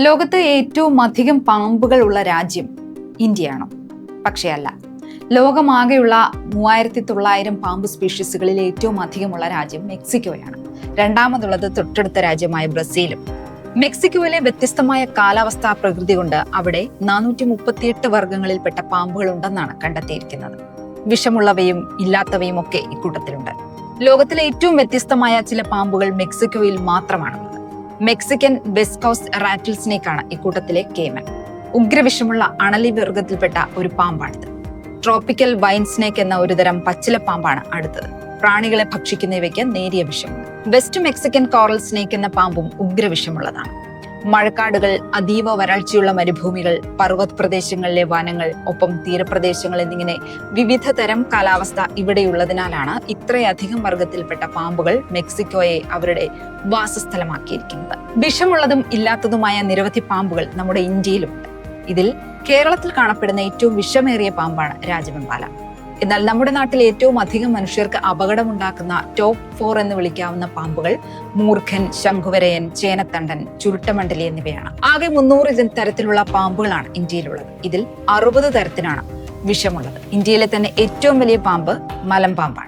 ലോകത്ത് ഏറ്റവും അധികം പാമ്പുകൾ ഉള്ള രാജ്യം ഇന്ത്യയാണോ? പക്ഷേ അല്ല. ലോകമാകെയുള്ള 3900 പാമ്പ് സ്പീഷീസുകളിൽ ഏറ്റവും അധികമുള്ള രാജ്യം മെക്സിക്കോയാണ്. രണ്ടാമതുള്ളത് തൊട്ടടുത്ത രാജ്യമായ ബ്രസീലും. മെക്സിക്കോയിലെ വ്യത്യസ്തമായ കാലാവസ്ഥാ പ്രകൃതി കൊണ്ട് അവിടെ 438 വർഗ്ഗങ്ങളിൽപ്പെട്ട പാമ്പുകൾ ഉണ്ടെന്നാണ് കണ്ടെത്തിയിരിക്കുന്നത്. വിഷമുള്ളവയും ഇല്ലാത്തവയും ഒക്കെ ഇക്കൂട്ടത്തിലുണ്ട്. ലോകത്തിലെ ഏറ്റവും വ്യത്യസ്തമായ ചില പാമ്പുകൾ മെക്സിക്കോയിൽ മാത്രമാണുള്ളത്. മെക്സിക്കൻ വെസ്റ്റ് കോസ്റ്റ് റാറ്റിൽ സ്നേക്കാണ് ഇക്കൂട്ടത്തിലെ കേമൻ. ഉഗ്രവിഷമുള്ള അണലി വർഗത്തിൽപ്പെട്ട ഒരു പാമ്പാണിത്. ട്രോപ്പിക്കൽ വൈൻ സ്നേക്ക് എന്ന ഒരുതരം പച്ചില പാമ്പാണ് അടുത്തത്. പ്രാണികളെ ഭക്ഷിക്കുന്ന ഇവയ്ക്ക് നേരിയ വിഷമുണ്ട്. വെസ്റ്റ് മെക്സിക്കൻ കോറൽ സ്നേക്ക് എന്ന പാമ്പും ഉഗ്രവിഷമുള്ളതാണ്. മഴക്കാടുകൾ, അതീവ വരൾച്ചയുള്ള മരുഭൂമികൾ, പർവ്വത പ്രദേശങ്ങളിലെ വനങ്ങൾ, ഒപ്പം തീരപ്രദേശങ്ങൾ എന്നിങ്ങനെ വിവിധ തരം കാലാവസ്ഥ ഇവിടെയുള്ളതിനാലാണ് ഇത്രയധികം വർഗത്തിൽപ്പെട്ട പാമ്പുകൾ മെക്സിക്കോയെ അവരുടെ വാസസ്ഥലമാക്കിയിരിക്കുന്നത്. വിഷമുള്ളതും ഇല്ലാത്തതുമായ നിരവധി പാമ്പുകൾ നമ്മുടെ ഇന്ത്യയിലുണ്ട്. ഇതിൽ കേരളത്തിൽ കാണപ്പെടുന്ന ഏറ്റവും വിഷമേറിയ പാമ്പാണ് രാജവെമ്പാല. എന്നാൽ നമ്മുടെ നാട്ടിൽ ഏറ്റവും അധികം മനുഷ്യർക്ക് അപകടമുണ്ടാക്കുന്ന ടോപ്പ് 4 എന്ന് വിളിക്കാവുന്ന പാമ്പുകൾ മൂർഖൻ, ശംഖുവരയൻ, ചേനത്തണ്ടൻ, ചുരുട്ടമണ്ഡലി എന്നിവയാണ്. ആകെ 300 തരത്തിലുള്ള പാമ്പുകളാണ് ഇന്ത്യയിലുള്ളത്. ഇതിൽ 60 തരത്തിനാണ് വിഷമുള്ളത്. ഇന്ത്യയിലെ തന്നെ ഏറ്റവും വലിയ പാമ്പ് മലമ്പാമ്പാണ്.